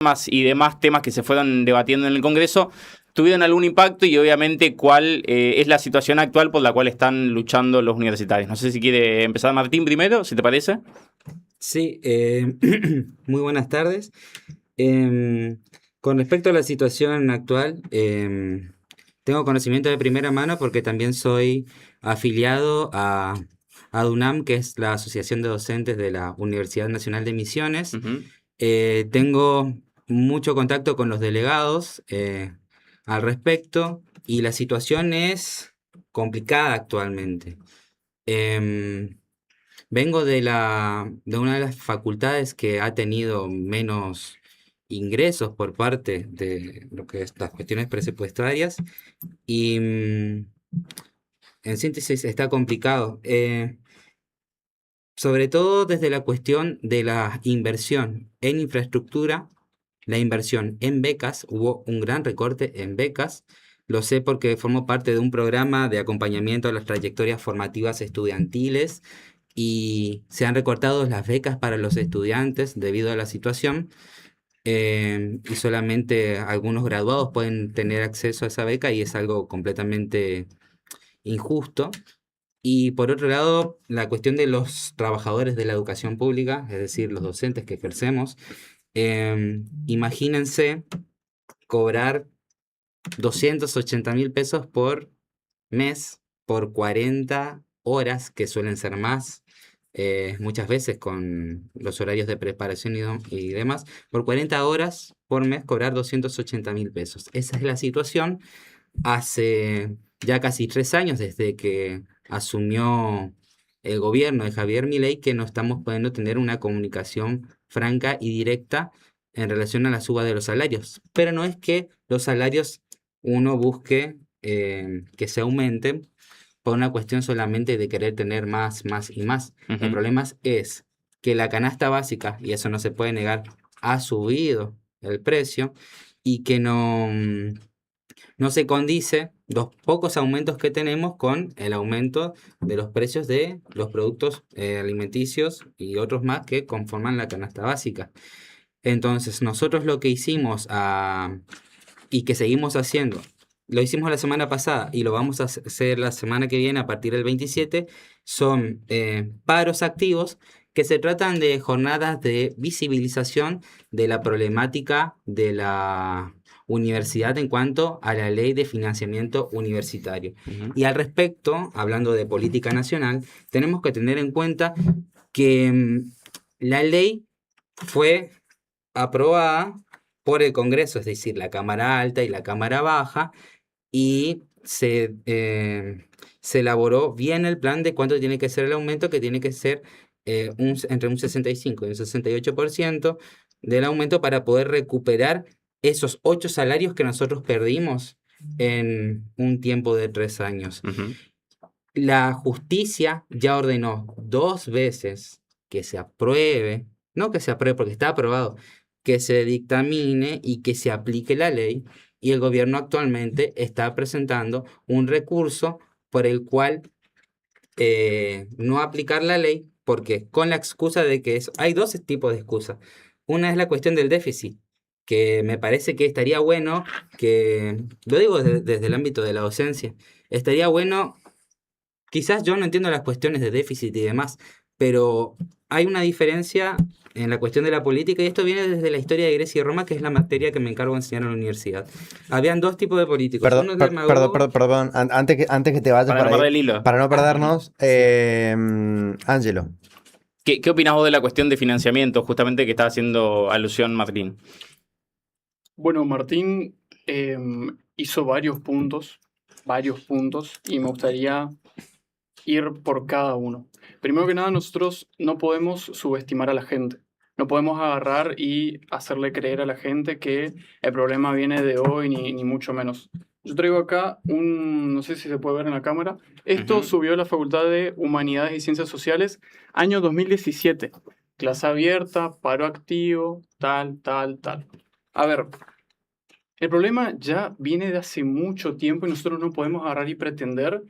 y demás temas que se fueron debatiendo en el Congreso tuvieron algún impacto y obviamente cuál es la situación actual por la cual están luchando los universitarios. No sé si quiere empezar Martín primero, si te parece. Sí, muy buenas tardes. Em, con respecto a la situación actual, tengo conocimiento de primera mano porque también soy afiliado a DUNAM, que es la Asociación de Docentes de la Universidad Nacional de Misiones. Ujú. Tengo mucho contacto con los delegados al respecto y la situación es complicada actualmente. Em, Vengo de una de las facultades que ha tenido menos ingresos por parte de lo que es las cuestiones presupuestarias y en síntesis está complicado. Sobre todo desde la cuestión de la inversión en infraestructura, la inversión en becas, hubo un gran recorte en becas. Lo sé porque formo parte de un programa de acompañamiento a las trayectorias formativas estudiantiles y se han recortado las becas para los estudiantes debido a la situación, y solamente algunos graduados pueden tener acceso a esa beca y es algo completamente injusto. Y por otro lado, la cuestión de los trabajadores de la educación pública, es decir, los docentes que ejercemos, imagínense cobrar 280.000 pesos por mes por 40 horas, que suelen ser más, muchas veces con los horarios de preparación y demás, por 40 horas por mes cobrar 280.000 pesos. Esa es la situación hace ya casi 3 años desde que asumió el gobierno de Javier Milei, que no estamos pudiendo tener una comunicación franca y directa en relación a la suba de los salarios. Pero no es que los salarios uno busque que se aumenten por una cuestión solamente de querer tener más, más y más. El Ujú. problema es que la canasta básica, y eso no se puede negar, ha subido el precio y que no se condice los pocos aumentos que tenemos con el aumento de los precios de los productos alimenticios y otros más que conforman la canasta básica. Entonces, nosotros lo que hicimos y que seguimos haciendo, lo hicimos la semana pasada y lo vamos a hacer la semana que viene a partir del 27, son paros activos que se tratan de jornadas de visibilización de la problemática de la universidad en cuanto a la ley de financiamiento universitario. Ujú. Y al respecto, hablando de política nacional, tenemos que tener en cuenta que la ley fue aprobada por el Congreso, es decir, la Cámara Alta y la Cámara Baja, y se elaboró bien el plan de cuánto tiene que ser el aumento, que tiene que ser entre un 65 y un 68% del aumento para poder recuperar esos 8 salarios que nosotros perdimos en un tiempo de 3 años. Ujú. La justicia ya ordenó 2 veces que se apruebe, no que se apruebe porque está aprobado, que se dictamine y que se aplique la ley, y el gobierno actualmente está presentando un recurso por el cual no aplicar la ley, porque con la excusa de que hay dos tipos de excusas. Una es la cuestión del déficit, que me parece que estaría bueno que, lo digo desde el ámbito de la docencia, estaría bueno. Quizás yo no entiendo las cuestiones de déficit y demás, pero hay una diferencia en la cuestión de la política y esto viene desde la historia de Grecia y Roma, que es la materia que me encargo de enseñar en la universidad. Habían dos tipos de políticos, Perdón, unos demagogos. perdón. Antes que te vayas Para por no perder ahí, el hilo. para no perdernos, Sí. Ángelo. ¿Qué opinás vos de la cuestión de financiamiento, justamente que estaba haciendo alusión Martín? Bueno, Martín hizo varios puntos, y me gustaría ir por cada uno. Primero que nada, nosotros no podemos subestimar a la gente. No podemos agarrar y hacerle creer a la gente que el problema viene de hoy, ni mucho menos. Yo traigo acá no sé si se puede ver en la cámara. Esto Ujú. subió a la Facultad de Humanidades y Ciencias Sociales, año 2017. Clase abierta, paro activo, tal, tal, tal. A ver, el problema ya viene de hace mucho tiempo y nosotros no podemos agarrar y pretender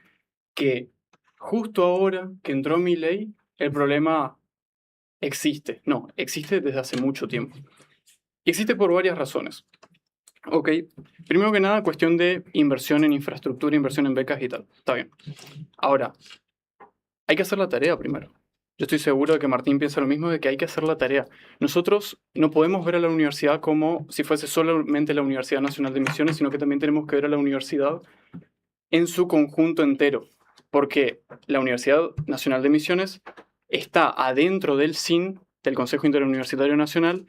que justo ahora que entró mi ley, el problema existe. No, existe desde hace mucho tiempo. Y existe por varias razones. Ok, primero que nada, cuestión de inversión en infraestructura, inversión en becas y tal. Está bien. Ahora, hay que hacer la tarea primero. Yo estoy seguro de que Martín piensa lo mismo, de que hay que hacer la tarea. Nosotros no podemos ver a la universidad como si fuese solamente la Universidad Nacional de Misiones, sino que también tenemos que ver a la universidad en su conjunto entero. Porque la Universidad Nacional de Misiones está adentro del SIN, del Consejo Interuniversitario Nacional,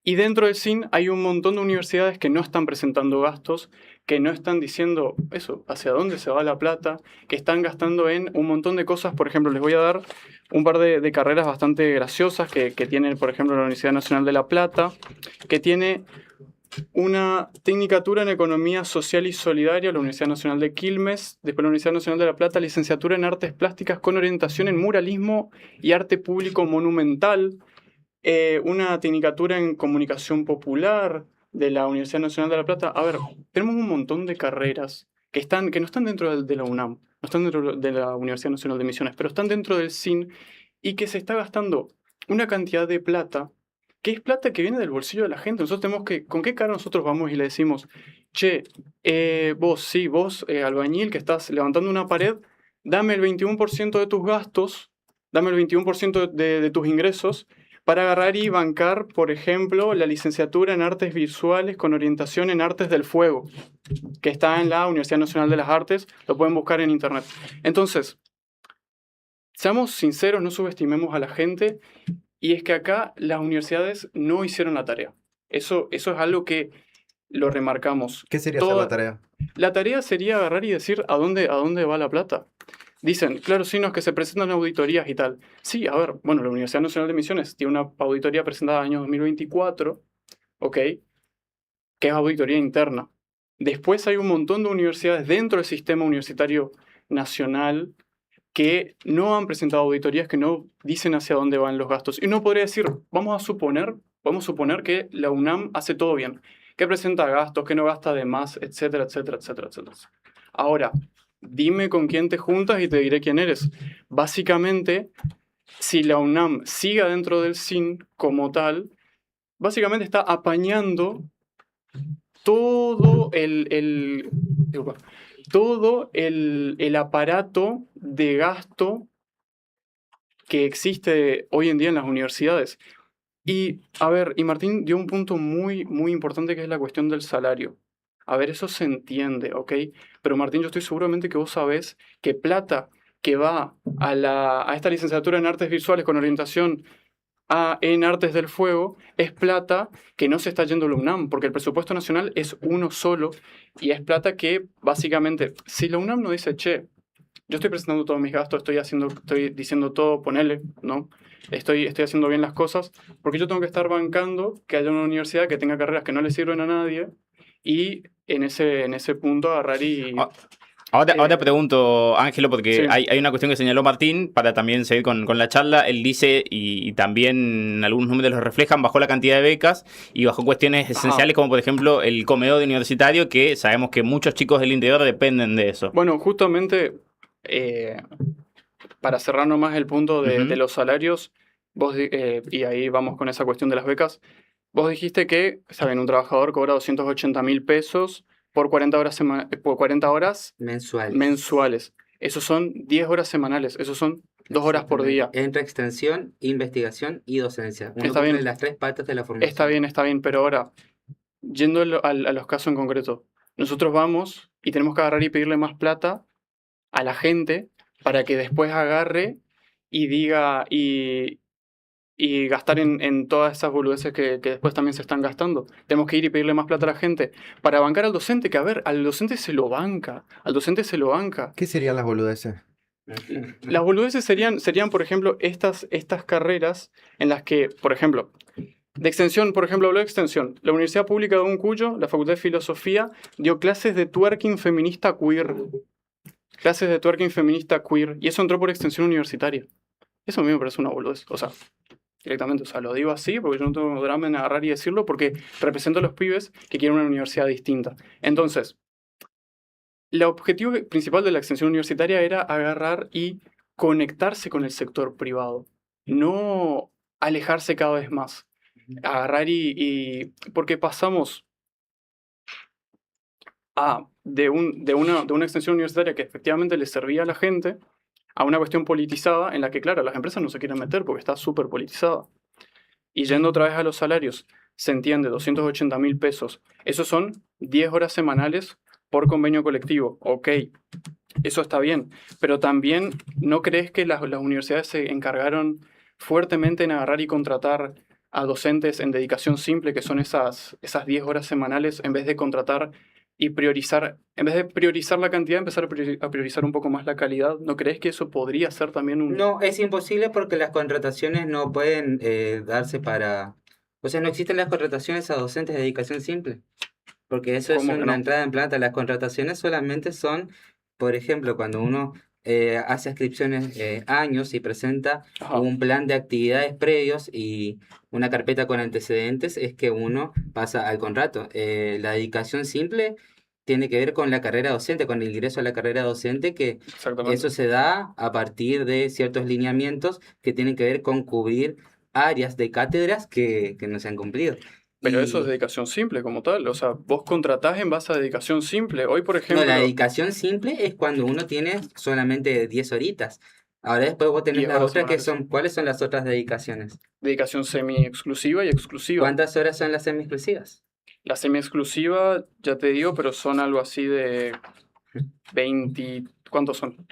y dentro del SIN hay un montón de universidades que no están presentando gastos, que no están diciendo eso, hacia dónde se va la plata, que están gastando en un montón de cosas. Por ejemplo, les voy a dar un par de carreras bastante graciosas que tiene, por ejemplo, la Universidad Nacional de La Plata, que tiene una tecnicatura en Economía Social y Solidaria, la Universidad Nacional de Quilmes, después la Universidad Nacional de La Plata, licenciatura en Artes Plásticas con orientación en Muralismo y Arte Público Monumental, una tecnicatura en Comunicación Popular de la Universidad Nacional de La Plata. A ver, tenemos un montón de carreras que no están dentro de la UNAM, no están dentro de la Universidad Nacional de Misiones, pero están dentro del SIN y que se está gastando una cantidad de plata que es plata que viene del bolsillo de la gente. Nosotros tenemos que, ¿con qué cara nosotros vamos y le decimos, che, vos, albañil, que estás levantando una pared, dame el 21% de tus gastos, dame el 21% de tus ingresos, para agarrar y bancar, por ejemplo, la licenciatura en Artes Visuales con orientación en Artes del Fuego, que está en la Universidad Nacional de las Artes, lo pueden buscar en internet. Entonces, seamos sinceros, no subestimemos a la gente, y es que acá las universidades no hicieron la tarea. Eso es algo que lo remarcamos. ¿Qué sería hacer la tarea? La tarea sería agarrar y decir a dónde va la plata. Dicen, claro, sí, no, es que se presentan auditorías y tal. Sí, a ver, bueno, la Universidad Nacional de Misiones tiene una auditoría presentada en el año 2024, ¿ok? Que es auditoría interna. Después hay un montón de universidades dentro del sistema universitario nacional que no han presentado auditorías, que no dicen hacia dónde van los gastos. Y uno podría decir, vamos a suponer que la UNAM hace todo bien, que presenta gastos, que no gasta de más, etcétera, etcétera, etcétera, etcétera. Ahora, dime con quién te juntas y te diré quién eres. Básicamente, si la UNAM sigue dentro del SIN como tal, básicamente está apañando todo el aparato de gasto que existe hoy en día en las universidades. Y, a ver, y Martín dio un punto muy, muy importante que es la cuestión del salario. A ver, eso se entiende, ¿ok? Pero Martín, yo estoy seguramente que vos sabés que plata que va a esta licenciatura en Artes Visuales con orientación en Artes del Fuego es plata que no se está yendo a la UNAM, porque el presupuesto nacional es uno solo y es plata que básicamente, si la UNAM no dice, che, yo estoy presentando todos mis gastos, estoy diciendo todo, ponele, ¿no? Estoy haciendo bien las cosas, porque yo tengo que estar bancando que haya una universidad que tenga carreras que no le sirven a nadie y en ese punto agarrar y... Ahora pregunto, Ángelo, porque Sí. hay una cuestión que señaló Martín, para también seguir con la charla. Él dice, y también algunos números lo reflejan, bajó la cantidad de becas y bajó cuestiones esenciales como por ejemplo el comedor universitario, que sabemos que muchos chicos del interior dependen de eso. Bueno, justamente para cerrar nomás el punto de los salarios, y ahí vamos con esa cuestión de las becas, vos dijiste que, saben, un trabajador cobra 280.000 pesos por 40 horas Mensual. mensuales. Esos son 10 horas semanales, esos son 2 horas por día. Entre extensión, investigación y docencia. Uno Está cumple bien. las tres patas de la formación. Está bien, pero ahora, yendo a los casos en concreto, nosotros vamos y tenemos que agarrar y pedirle más plata a la gente para que después agarre y diga y gastar en todas esas boludeces que después también se están gastando. Tenemos que ir y pedirle más plata a la gente para bancar al docente, que a ver, al docente se lo banca, ¿Qué serían las boludeces? Las boludeces serían, por ejemplo, estas carreras en las que, por ejemplo, de extensión, por ejemplo, habló de extensión. La Universidad Pública de Uncuyo, la Facultad de Filosofía, dio clases de twerking feminista queer. Clases de twerking feminista queer. Y eso entró por extensión universitaria. Eso a mí me parece una boludez. O sea, directamente, o sea, lo digo así porque yo no tengo drama en agarrar y decirlo porque represento a los pibes que quieren una universidad distinta. Entonces, el objetivo principal de la extensión universitaria era agarrar y conectarse con el sector privado, no alejarse cada vez más. agarrar porque pasamos de una extensión universitaria que efectivamente le servía a la gente a una cuestión politizada en la que, claro, las empresas no se quieren meter porque está súper politizada. Y yendo otra vez a los salarios, se entiende 280.000 pesos. Esos son 10 horas semanales por convenio colectivo. Ok, eso está bien. Pero también, ¿no crees que las universidades se encargaron fuertemente en agarrar y contratar a docentes en dedicación simple, que son esas 10 horas semanales, en vez de contratar y priorizar, en vez de priorizar la cantidad, empezar a priorizar un poco más la calidad? ¿No crees que eso podría ser también un... No, es imposible porque las contrataciones no pueden darse para... O sea, no existen las contrataciones a docentes de dedicación simple. Porque eso es ¿Cómo que una no? entrada en planta. Las contrataciones solamente son, por ejemplo, cuando uno hace inscripciones años y presenta Ajá. un plan de actividades previos y una carpeta con antecedentes, es que uno pasa al contrato. La dedicación simple tiene que ver con la carrera docente, con el ingreso a la carrera docente, que Exactamente. eso se da a partir de ciertos lineamientos que tienen que ver con cubrir áreas de cátedras que no se han cumplido. Pero eso es Y dedicación simple como tal. O sea, vos contratás en base a dedicación simple. Hoy, por no, ejemplo, la dedicación simple es cuando uno tiene solamente 10 horitas. Ahora después vos tenés 10 las horas otras que semanales. son, ¿cuáles son las otras dedicaciones? Dedicación semi-exclusiva y exclusiva. ¿Cuántas horas son las semi-exclusivas? La semi-exclusiva, ya te digo, pero son algo así de 20... ¿Cuántos son?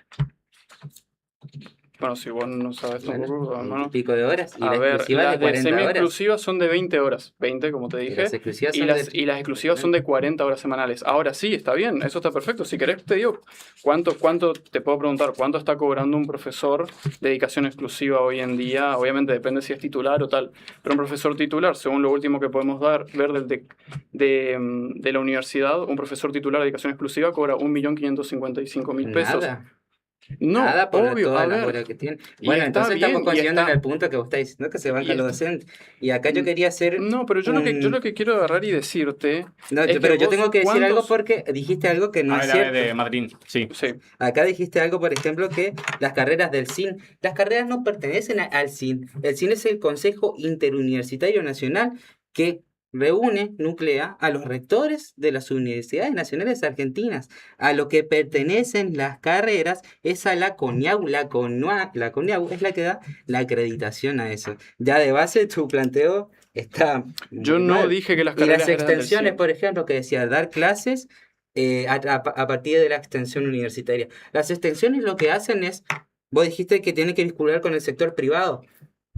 Bueno, si vos no sabes Bueno, tampoco, 20 y hermano. pico de horas. Y A la ver, exclusiva las de de 40 horas. semi-exclusivas son de 20 horas. 20, como te Y dije. las exclusivas Y son las, de... y las exclusivas son de 40 horas semanales. Ahora sí, está bien, eso está perfecto. Si querés, te digo, ¿cuánto te puedo preguntar? ¿Cuánto está cobrando un profesor de dedicación exclusiva hoy en día? Obviamente depende si es titular o tal. Pero un profesor titular, según lo último que podemos ver de la universidad, un profesor titular de dedicación exclusiva cobra 1.555.000 pesos. Nada. No, Nada por obvio, todas a las ver. horas que tiene. Y Bueno, está entonces estamos bien, y consiguiendo en está... el punto que vos estáis diciendo que se banca y los está- docentes. Y acá yo quería hacer No, pero yo lo que quiero agarrar y decirte No, es que pero yo vos, tengo que decir algo ¿cuántos? porque dijiste algo que no es A ver, cierto. de Madrid, sí. Sí, Acá dijiste algo, por ejemplo, que las carreras del CIN, las carreras no pertenecen al CIN. El CIN es el Consejo Interuniversitario Nacional que reúne, nuclea a los rectores de las universidades nacionales argentinas. A lo que pertenecen las carreras es a la CONIAU. La CONIAU es la que da la acreditación a eso. Ya de base tu planteo está yo muy no mal. dije que las Y las carreras eran del extensiones, 100. por ejemplo, que decía dar clases a partir de la extensión universitaria. Las extensiones lo que hacen es, vos dijiste que tiene que vincular con el sector privado.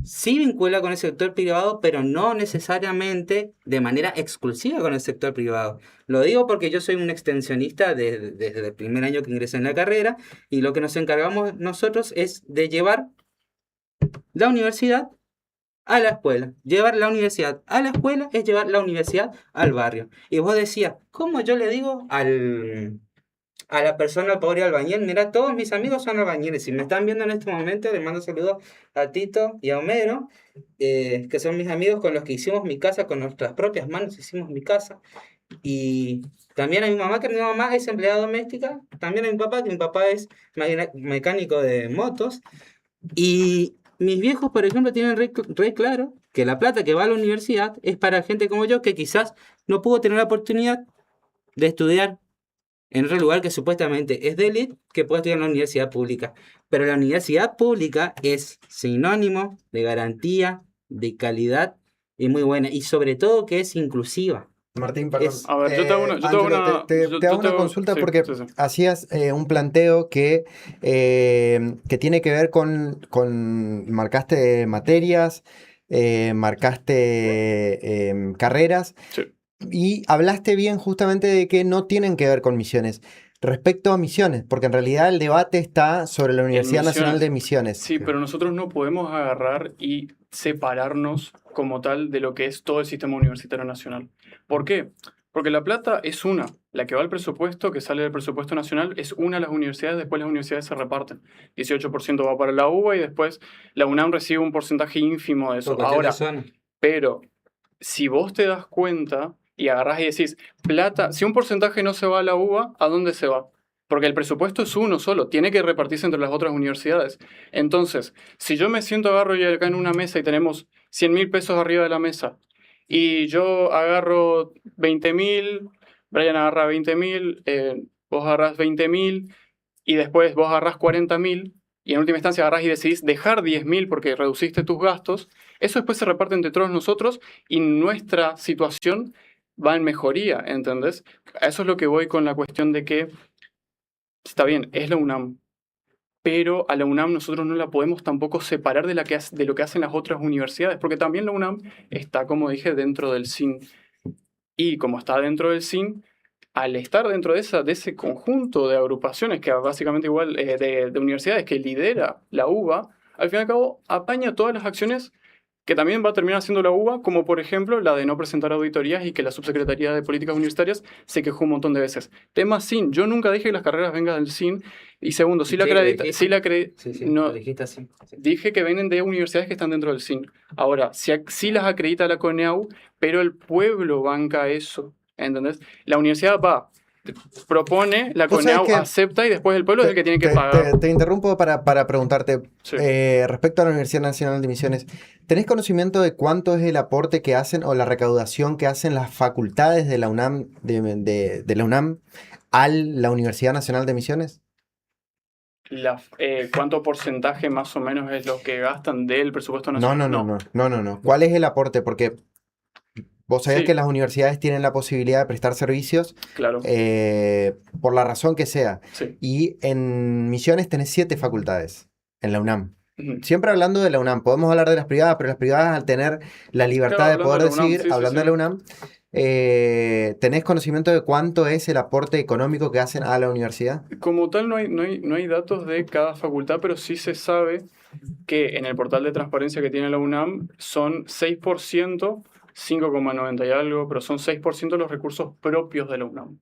Sí vincula con el sector privado, pero no necesariamente de manera exclusiva con el sector privado. Lo digo porque yo soy un extensionista desde el primer año que ingresé en la carrera y lo que nos encargamos nosotros es de llevar la universidad a la escuela. Llevar la universidad a la escuela es llevar la universidad al barrio. Y vos decías, ¿cómo yo le digo a la persona pobre albañil? Mira, todos mis amigos son albañiles. Si me están viendo en este momento, les mando saludos a Tito y a Homero, que son mis amigos con los que hicimos mi casa, con nuestras propias manos hicimos mi casa. Y también a mi mamá, que mi mamá es empleada doméstica. También a mi papá, que mi papá es mecánico de motos. Y mis viejos, por ejemplo, tienen re claro que la plata que va a la universidad es para gente como yo que quizás no pudo tener la oportunidad de estudiar en otro lugar que supuestamente es de élite, que puede estudiar en la universidad pública. Pero la universidad pública es sinónimo de garantía, de calidad y muy buena. Y sobre todo que es inclusiva. Martín, perdón. Es, A ver, yo te hago una... Yo te hago Ángelo, una te hago una consulta sí, porque sí, sí. hacías un planteo que tiene que ver con marcaste materias, marcaste carreras Sí. y hablaste bien justamente de que no tienen que ver con misiones. Respecto a misiones, porque en realidad el debate está sobre la Universidad Nacional de Misiones. Sí, pero nosotros no podemos agarrar y separarnos como tal de lo que es todo el sistema universitario nacional. ¿Por qué? Porque la plata es una. La que va al presupuesto, que sale del presupuesto nacional, es una de las universidades, después las universidades se reparten. 18% va para la UBA y después la UNAM recibe un porcentaje ínfimo de eso. por cuestión de Ahora, zona. pero si vos te das cuenta y agarrás y decís, plata, si un porcentaje no se va a la UBA, ¿a dónde se va? Porque el presupuesto es uno solo, tiene que repartirse entre las otras universidades. Entonces, si yo me siento, agarro y acá en una mesa y tenemos 100.000 pesos arriba de la mesa y yo agarro 20.000, Brian agarra 20.000, vos agarrás 20.000 y después vos agarrás 40.000 y en última instancia agarrás y decidís dejar 10.000 porque reduciste tus gastos, eso después se reparte entre todos nosotros y nuestra situación va en mejoría, ¿entendés? A eso es lo que voy con la cuestión de que, está bien, es la UNAM, pero a la UNAM nosotros no la podemos tampoco separar de lo que hacen las otras universidades, porque también la UNAM está, como dije, dentro del SIN. Y como está dentro del SIN, al estar dentro de ese conjunto de agrupaciones, que básicamente igual de universidades que lidera la UBA, al fin y al cabo apaña todas las acciones que también va a terminar haciendo la UBA, como por ejemplo la de no presentar auditorías y que la Subsecretaría de Políticas Universitarias se quejó un montón de veces. Tema SIN, yo nunca dije que las carreras vengan del SIN, y segundo, sí la acredita, no, lo dijiste así. Sí. dije que vienen de universidades que están dentro del SIN. Ahora, sí las acredita la CONEAU, pero el pueblo banca eso, ¿entendés? La universidad va, propone, la Vos sabés CONEAU que acepta y después el pueblo es el que tiene que pagar. te interrumpo para preguntarte, Sí. respecto a la Universidad Nacional de Misiones, ¿tenés conocimiento de cuánto es el aporte que hacen o la recaudación que hacen las facultades de la UNAM, de la UNAM a la Universidad Nacional de Misiones? ¿Cuánto porcentaje más o menos es lo que gastan del presupuesto No, nacional? no. ¿Cuál es el aporte? Porque vos sabés Sí. que las universidades tienen la posibilidad de prestar servicios Claro, por la razón que sea. sí. Y en Misiones tenés 7 facultades en la UNAM. Ujú. Siempre hablando de la UNAM, podemos hablar de las privadas, pero las privadas al tener la libertad Claro, de hablando poder de la UNAM, decidir, sí, sí, hablando sí. de la UNAM, ¿tenés conocimiento de cuánto es el aporte económico que hacen a la universidad? Como tal, no hay datos de cada facultad, pero sí se sabe que en el portal de transparencia que tiene la UNAM son 6%, 5,90 y algo, pero son 6% los recursos propios de la UNAM.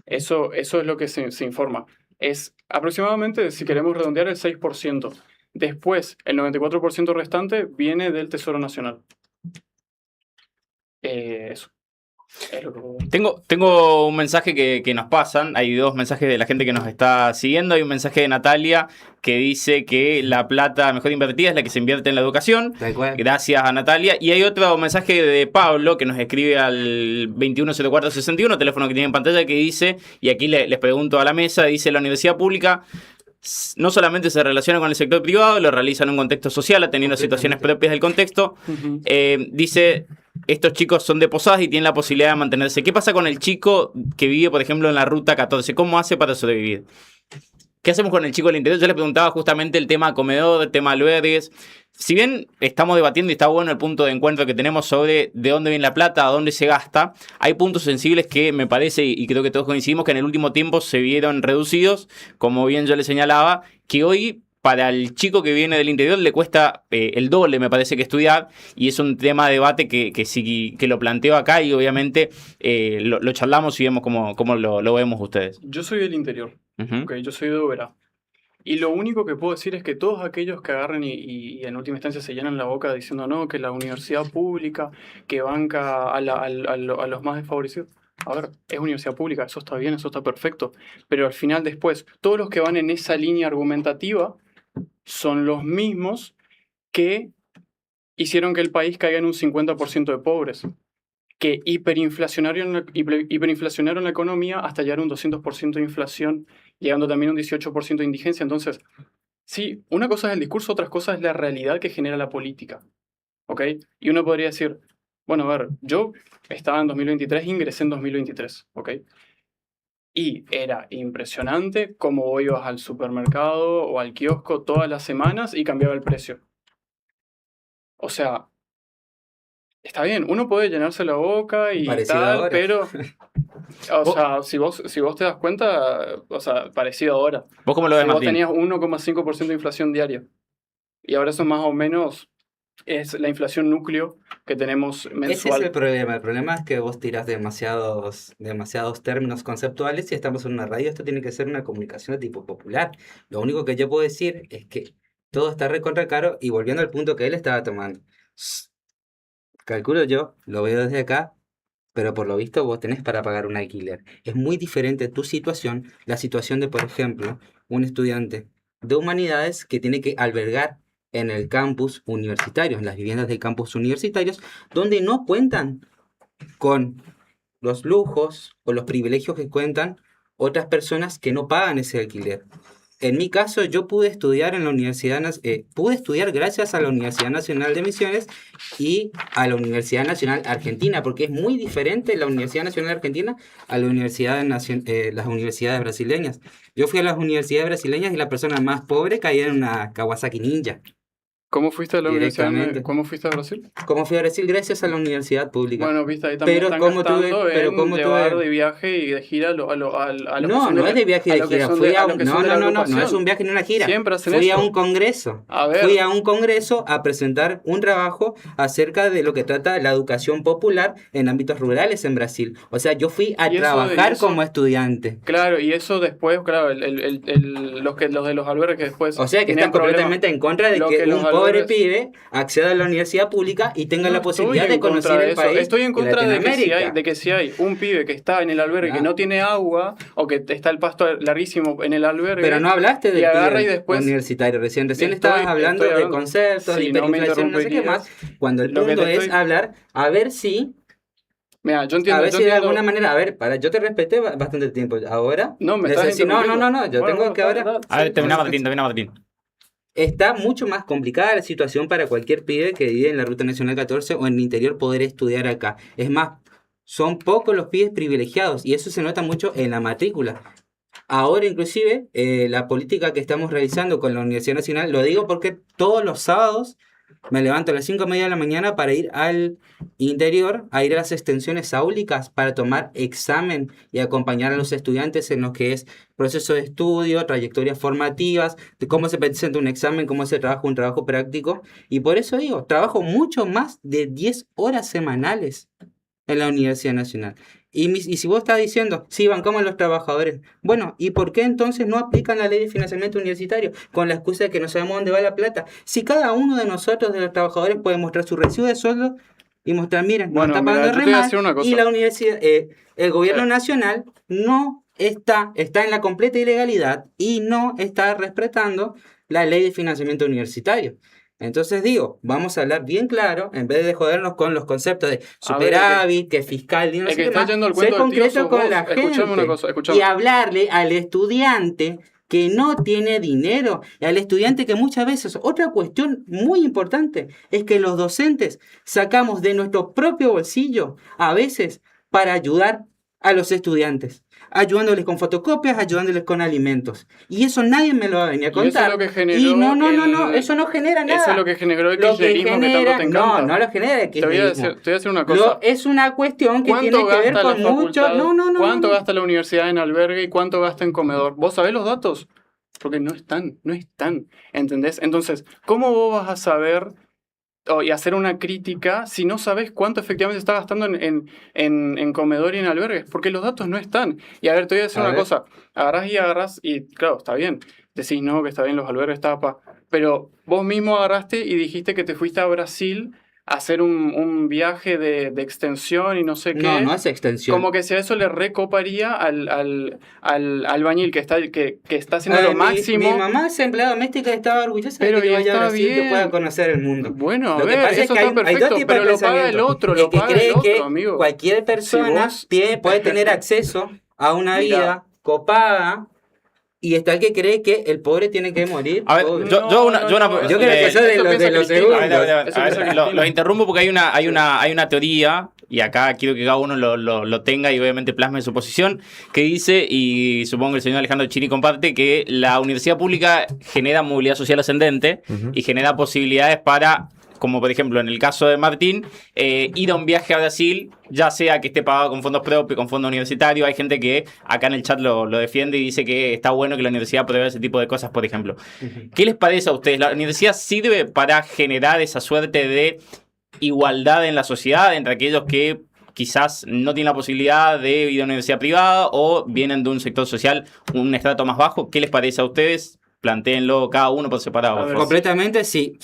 Eso es lo que se informa. Es aproximadamente, si queremos redondear, el 6%. Después, el 94% restante viene del Tesoro Nacional. Eso. Es lo que puedo decir. Tengo un mensaje que nos pasan. Hay 2 mensajes de la gente que nos está siguiendo. Hay un mensaje de Natalia que dice que la plata mejor invertida es la que se invierte en la educación. Tal cual. Gracias a Natalia. Y hay otro mensaje de Pablo que nos escribe al 210461, teléfono que tiene en pantalla, que dice, y aquí les pregunto a la mesa, dice: la universidad pública no solamente se relaciona con el sector privado, lo realiza en un contexto social, atendiendo situaciones propias del contexto. Ujú. Dice: estos chicos son de Posadas y tienen la posibilidad de mantenerse. ¿Qué pasa con el chico que vive, por ejemplo, en la ruta 14? ¿Cómo hace para sobrevivir? ¿Qué hacemos con el chico del interior? Yo le preguntaba justamente el tema comedor, el tema albergues. Si bien estamos debatiendo y está bueno el punto de encuentro que tenemos sobre de dónde viene la plata, a dónde se gasta, hay puntos sensibles que me parece, y creo que todos coincidimos, que en el último tiempo se vieron reducidos, como bien yo le señalaba, que hoy para el chico que viene del interior le cuesta el doble, me parece, que estudiar, y es un tema de debate que sí que lo planteo acá y obviamente lo charlamos y vemos cómo lo vemos ustedes. Yo soy del interior, Ujú. ¿ok? Yo soy de Oberá. Y lo único que puedo decir es que todos aquellos que agarren y en última instancia se llenan la boca diciendo no, que la universidad pública que banca a los más desfavorecidos. A ver, es universidad pública, eso está bien, eso está perfecto. Pero al final después, todos los que van en esa línea argumentativa son los mismos que hicieron que el país caiga en un 50% de pobres, que hiperinflacionaron la economía hasta llegar a un 200% de inflación, llegando también a un 18% de indigencia. Entonces, sí, una cosa es el discurso, otra cosa es la realidad que genera la política, ¿ok? Y uno podría decir, bueno, a ver, yo estaba en 2023, ingresé en 2023, ¿ok? Y era impresionante cómo vos ibas al supermercado o al kiosco todas las semanas y cambiaba el precio. O sea, está bien, uno puede llenarse la boca y Parecido tal, ahora. pero, o sea, si vos te das cuenta, o sea, parecido ahora. ¿Vos cómo lo ves, Si vos Martín? tenías 1,5% de inflación diaria y ahora eso más o menos es la inflación núcleo que tenemos Ese mensual. es el problema. El problema es que vos tirás demasiados términos conceptuales y estamos en una radio. Esto tiene que ser una comunicación de tipo popular. Lo único que yo puedo decir es que todo está recontra caro y volviendo al punto que él estaba tomando. Calculo yo, lo veo desde acá, pero por lo visto vos tenés para pagar un alquiler. Es muy diferente tu situación, la situación de, por ejemplo, un estudiante de humanidades que tiene que albergar en el campus universitario, en las viviendas del campus universitarios, donde no cuentan con los lujos o los privilegios que cuentan otras personas que no pagan ese alquiler. En mi caso, yo pude estudiar en la pude estudiar gracias a la Universidad Nacional de Misiones y a la Universidad Nacional Argentina, porque es muy diferente la Universidad Nacional Argentina a la las universidades brasileñas. Yo fui a las universidades brasileñas y la persona más pobre caía en una Kawasaki Ninja. ¿Cómo fuiste a la universidad? Directamente. ¿Cómo fuiste a Brasil? Como fui a Brasil gracias a la universidad pública. Bueno, viste, ahí también Pero están como tuve- gastando pero en como llevar tuve- de viaje y de gira a los que No, son no es de viaje y a de los que gira. son Fui de- a a un... los que No, son de no, la no, no, no es agrupación. un viaje ni una gira. Siempre hacen Fui a eso. un congreso. A ver. Fui a un congreso a presentar un trabajo acerca de lo que trata la educación popular en ámbitos rurales en Brasil. O sea, yo fui a Y eso- trabajar y eso- como estudiante. Claro, y eso después, claro, los de los albergues que después O sea, que tienen están completamente en contra de Lo que que los un pobre albergues- pibe acceda a la universidad pública y tenga No la estoy posibilidad de en contra conocer de el eso. país. Estoy en y contra de que, Latinoamérica. si hay un pibe que está en el albergue que Ah. no tiene agua o que está el pasto larguísimo en el albergue. Pero no hablaste del y agarra pibe y después universitario recién. Recién Estoy- estabas hablando estoy de hablando. conceptos, de Si no me hiperinflación, no sé qué más. Cuando el Lo que punto te es estoy- hablar, a ver si, Mira, yo entiendo, a ver yo si de entiendo- alguna manera, a ver, yo te respeté bastante tiempo. Ahora, No, me estás no, no, no, no, yo Bueno, tengo que dale, ahora. dale, A ver, sí. termina Martín. Está mucho más complicada la situación para cualquier pibe que vive en la Ruta Nacional 14 o en el interior poder estudiar acá. Es más, son pocos los pibes privilegiados y eso se nota mucho en la matrícula. Ahora inclusive la política que estamos realizando con la Universidad Nacional, lo digo porque todos los sábados me levanto a las 5:30 de la mañana para ir al interior, a ir a las extensiones áulicas para tomar examen y acompañar a los estudiantes en lo que es proceso de estudio, trayectorias formativas, de cómo se presenta un examen, cómo se trabaja un trabajo práctico. Y por eso digo, trabajo mucho más de 10 horas semanales en la Universidad Nacional. Y si vos estás diciendo, sí, bancamos a los trabajadores, bueno, ¿y por qué entonces no aplican la ley de financiamiento universitario con la excusa de que no sabemos dónde va la plata? Si cada uno de nosotros, de los trabajadores, puede mostrar su recibo de sueldo y mostrar, miren, nos Bueno, está mira, pagando yo te re voy a mal, decir una cosa. y la universidad, el gobierno nacional no está en la completa ilegalidad y no está respetando la ley de financiamiento universitario. Entonces digo, vamos a hablar bien claro, en vez de jodernos con los conceptos de superávit, que fiscal, y no el sé que qué está más, yendo al ser cuento del tío concreto sos con vos. la Escuchame gente una cosa, escuchame. y hablarle al estudiante que no tiene dinero, y al estudiante que muchas veces, otra cuestión muy importante, es que los docentes sacamos de nuestro propio bolsillo, a veces, para ayudar a los estudiantes, ayudándoles con fotocopias, ayudándoles con alimentos. Y eso nadie me lo va a venir a Y eso es contar. lo que generó Y no, eso no genera nada. Eso es lo que generó el Lo que kirchnerismo que tanto te encanta. no lo genera el Te voy a kirchnerismo. decir una cosa. Es una cuestión que tiene ¿Cuánto que ver gasta la con mucho... facultad? No. ¿Cuánto no. gasta la universidad en albergue y cuánto gasta en comedor? ¿Vos sabés los datos? Porque no están, ¿entendés? Entonces, ¿cómo vos vas a saber y hacer una crítica si no sabés cuánto efectivamente está gastando en comedor y en albergues? Porque los datos no están. Y a ver, te voy a decir A una ver. cosa. Agarrás y claro, está bien. Decís, no, que está bien, los albergues tapa. Pero vos mismo agarraste y dijiste que te fuiste a Brasil a hacer un viaje de extensión y no sé qué. No es extensión. Como que si a eso le recoparía al albañil que está haciendo lo Mi máximo. mamá es empleada doméstica y estaba orgullosa Pero de que y vaya a está Brasil, que bien. pueda conocer el mundo. Bueno, a Lo que ver, pasa es eso que está hay dos perfecto, tipos de pero lo paga el pensamiento. otro, El lo que paga cree el que otro, amigo. cualquier persona vos- puede tener acceso a una Mira. vida copada, y está el que cree que el pobre tiene que morir. A ver, pobre. yo Yo creo que eso soy de los piensa Cristina. segundos. A ver, Eso piensa Cristina. los interrumpo porque hay una teoría, y acá quiero que cada uno lo tenga y obviamente plasme su posición, que dice, y supongo que el señor Alejandro Chini comparte, que la universidad pública genera movilidad social ascendente y genera posibilidades para, como por ejemplo en el caso de Martín, ir a un viaje a Brasil, ya sea que esté pagado con fondos propios, con fondos universitarios. Hay gente que acá en el chat lo defiende y dice que está bueno que la universidad pruebe ese tipo de cosas, por ejemplo. ¿Qué les parece a ustedes? ¿La universidad sirve para generar esa suerte de igualdad en la sociedad entre aquellos que quizás no tienen la posibilidad de ir a una universidad privada o vienen de un sector social, un estrato más bajo? ¿Qué les parece a ustedes? Plantéenlo cada uno por separado. A por ver, favor. Completamente sí.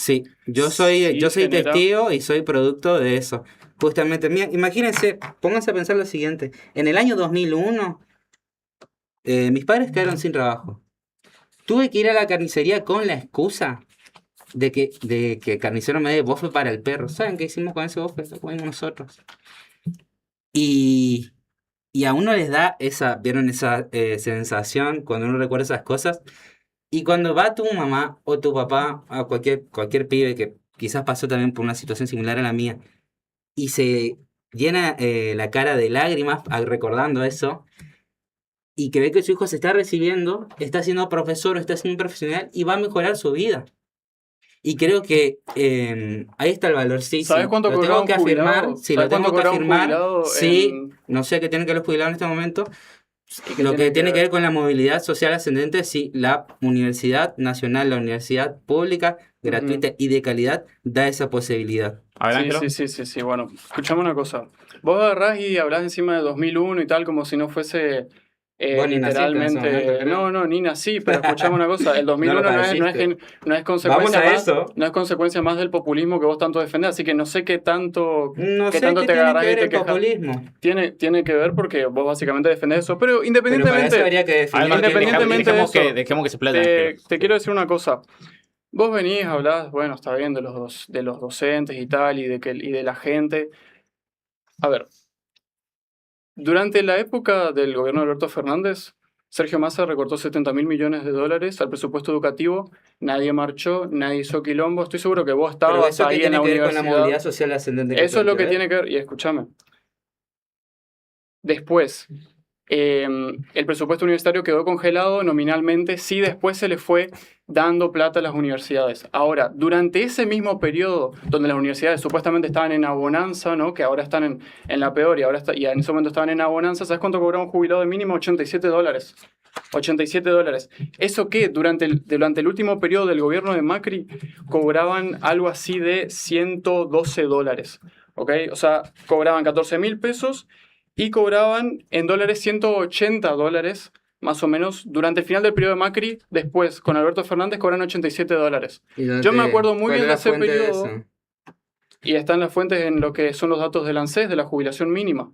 Yo soy genera- testigo y soy producto de eso. Justamente, mira, imagínense, pónganse a pensar lo siguiente. En el año 2001, mis padres quedaron sin trabajo. Tuve que ir a la carnicería con la excusa de que Carnicero me dé bofe para el perro. ¿Saben qué hicimos con ese bofe? Lo comimos nosotros. Y, y a uno les da ¿vieron esa sensación cuando uno recuerda esas cosas? Y cuando va tu mamá o tu papá, a cualquier pibe que quizás pasó también por una situación similar a la mía, y se llena la cara de lágrimas recordando eso, y que ve que su hijo se está recibiendo, está siendo profesor, está siendo un profesional y va a mejorar su vida. Y creo que ahí está el valor, sí, ¿Sabes sí. cuánto Lo cobraba tengo un que afirmar, jubilado? sí, ¿Sabes lo tengo cuánto que cobraba un afirmar, jubilado sí, no sé qué tiene que ver los jubilados en este momento. ¿Y qué Lo que tiene que ver? ver con la movilidad social ascendente, sí, la Universidad Nacional, la universidad pública, gratuita y de calidad, da esa posibilidad. A ver, Sí, Ángelo. sí. Bueno, escuchame una cosa. Vos agarrás y hablás encima de 2001 y tal, como si no fuese Vos ni naciste en ese momento, literalmente. creo. No, ni nací, pero escuchame una cosa. El No 2001 lo no es, padeciste. no es Vamos consecuencia a más, eso. no es consecuencia más del populismo que vos tanto defendés, así que no sé qué tanto, No qué sé tanto qué te tiene que agarrás y ver te el quejas. populismo. Tiene que ver porque vos básicamente defendés eso, pero Pero para eso independientemente. habría que definir Además, qué es lo Independientemente de dejemos eso, dejemos que se playa, Ángelo. te quiero decir una cosa. Vos venís, hablás, bueno, está bien, de los docentes y tal, y de la gente. A ver, durante la época del gobierno de Alberto Fernández, Sergio Massa recortó 70.000 millones de dólares al presupuesto educativo. Nadie marchó, nadie hizo quilombo. Estoy seguro que vos Pero estabas eso que ahí en tiene la que ver con la universidad. movilidad social ascendente que Eso es lo que ver. tiene que ver. Y escúchame. Después, el presupuesto universitario quedó congelado nominalmente, sí después se le fue dando plata a las universidades. Ahora, durante ese mismo periodo donde las universidades supuestamente estaban en abonanza, ¿no? Que ahora están en la peor y en ese momento estaban en abonanza, ¿sabes cuánto cobraba un jubilado de mínimo? $87. $87. ¿Eso qué? Durante el último periodo del gobierno de Macri cobraban algo así de $112. ¿Ok? O sea, cobraban 14.000 pesos y cobraban en dólares $180, más o menos, durante el final del periodo de Macri. Después, con Alberto Fernández, cobran $87. Yo me acuerdo muy bien de ese periodo, y están las fuentes en lo que son los datos del ANSES, de la jubilación mínima.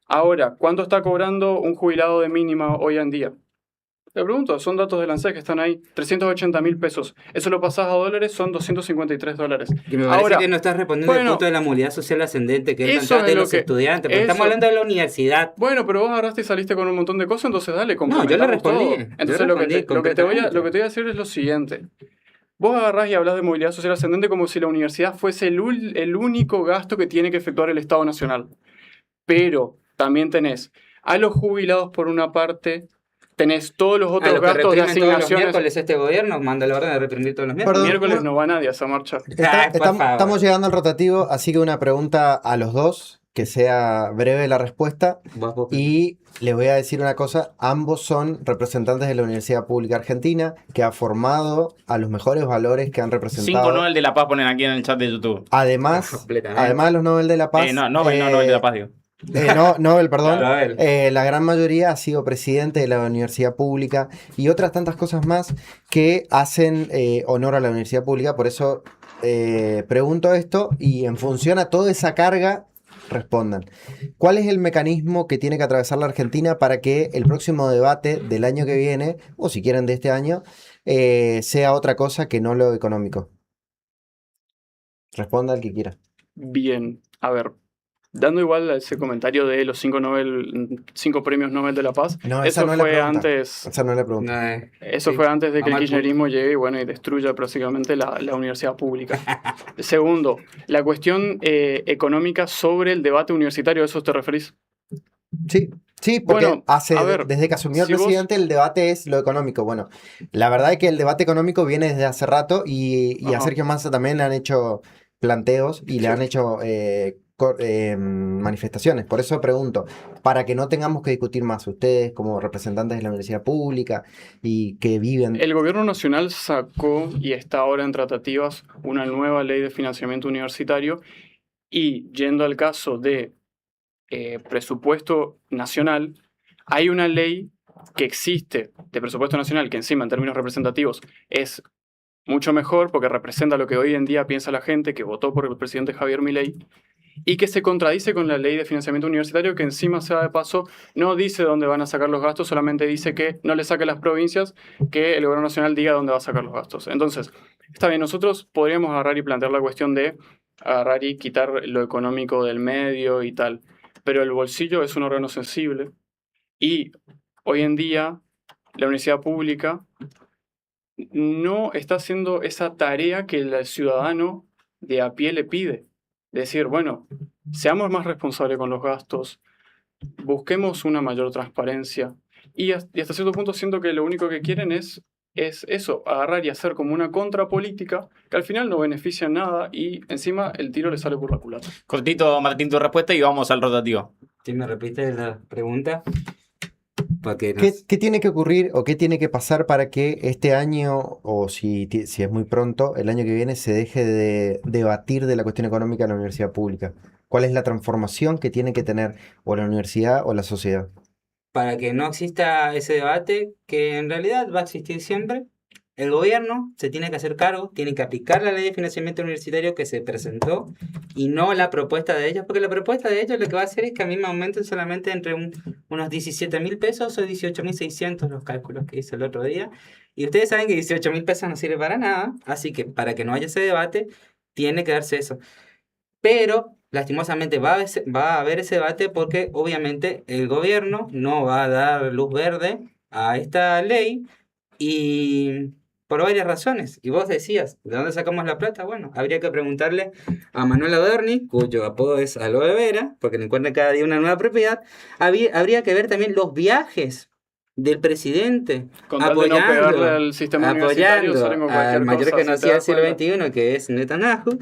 Ahora, ¿cuánto está cobrando un jubilado de mínima hoy en día? Te pregunto, son datos del ANSES que están ahí, 380.000 pesos. Eso lo pasás a dólares, son $253. Que me parece Ahora, que no estás respondiendo al bueno, punto de la movilidad social ascendente, que es el eso contrato es de lo los que- estudiantes, porque estamos eso- hablando de la universidad. Bueno, pero vos agarraste y saliste con un montón de cosas, entonces dale, No, yo le complementamos respondí. todo. Yo Entonces respondí lo que te voy a completamente. decir es lo siguiente. Vos agarrás y hablas de movilidad social ascendente como si la universidad fuese el único gasto que tiene que efectuar el Estado Nacional. Pero también tenés a los jubilados por una parte, tenés todos los A otros los que gastos de reprimen todos los asignaciones. miércoles este gobierno, manda la orden de reprimir todos los miércoles. Perdón, Miércoles no va nadie a esa marcha. Por favor. Estamos llegando al rotativo, así que una pregunta a los dos, que sea breve la respuesta. Vos, Y les voy a decir una cosa, ambos son representantes de la Universidad Pública Argentina, que ha formado a los mejores valores que han 5 representado. Nobel de la Paz ponen aquí en el chat de YouTube. Además, Completamente. además de los Nobel de la Paz. No, Nobel de la Paz, digo. Nobel, perdón. Nobel. La gran mayoría ha sido presidente de la universidad pública y otras tantas cosas más que hacen honor a la universidad pública. Por eso pregunto esto y en función a toda esa carga respondan. ¿Cuál es el mecanismo que tiene que atravesar la Argentina para que el próximo debate del año que viene, o si quieren de este año, sea otra cosa que no lo económico? Responda el que quiera. Bien, a ver, dando igual a ese comentario de los 5 premios Nobel de la Paz, No, esa eso no es la fue pregunta. antes. Esa no es la pregunta. Eso Sí, fue antes de que el vamos al kirchnerismo llegue y, bueno, y destruya prácticamente la universidad pública. Segundo, la cuestión económica sobre el debate universitario, ¿a eso te referís? Sí, sí, porque Bueno, a ver, desde que asumió el si vos- presidente el debate es lo económico. Bueno, la verdad es que el debate económico viene desde hace rato y a Ajá. Sergio Massa también le han hecho planteos y le Sí. han hecho manifestaciones. Por eso pregunto, para que no tengamos que discutir más, ustedes como representantes de la universidad pública y que viven... El gobierno nacional sacó y está ahora en tratativas una nueva ley de financiamiento universitario y, yendo al caso de presupuesto nacional, hay una ley que existe de presupuesto nacional que encima en términos representativos es mucho mejor porque representa lo que hoy en día piensa la gente que votó por el presidente Javier Milei y que se contradice con la ley de financiamiento universitario que encima, sea de paso, no dice dónde van a sacar los gastos, solamente dice que no le saque a las provincias, que el gobierno nacional diga dónde va a sacar los gastos. Entonces, Está bien, nosotros podríamos agarrar y plantear la cuestión de agarrar y quitar lo económico del medio y tal, pero el bolsillo es un órgano sensible y hoy en día la universidad pública no está haciendo esa tarea que el ciudadano de a pie le pide. Decir, bueno, seamos más responsables con los gastos, busquemos una mayor transparencia y hasta cierto punto siento que lo único que quieren es eso, agarrar y hacer como una contrapolítica que al final no beneficia en nada y encima el tiro le sale por la culata. Cortito, Martín, tu respuesta y vamos al rotativo. ¿Sí me repites la pregunta? Porque ¿Qué tiene que ocurrir o qué tiene que pasar para que este año, o si es muy pronto, el año que viene, se deje de debatir de la cuestión económica en la universidad pública? ¿Cuál es la transformación que tiene que tener o la universidad o la sociedad? Para que no exista ese debate, que en realidad va a existir siempre, el gobierno se tiene que hacer cargo, tiene que aplicar la ley de financiamiento universitario que se presentó y no la propuesta de ellos, porque la propuesta de ellos lo que va a hacer es que a mí me aumenten solamente entre unos 17.000 pesos o 18.600 los cálculos que hice el otro día. Y ustedes saben que 18.000 pesos no sirve para nada, así que para que no haya ese debate, tiene que darse eso. Pero lastimosamente va a haber ese debate porque obviamente el gobierno no va a dar luz verde a esta ley y por varias razones. Y vos decías, ¿de dónde sacamos la plata? Bueno, habría que preguntarle a Manuel Adorni, cuyo apodo es Aloe Vera, porque le encuentra cada día una nueva propiedad. Habría que ver también los viajes del presidente Con tal de no pegarle al sistema universitario, salen con cualquier al mayor cosa, conocido del si te siglo das cuenta. XXI, que es Netanyahu.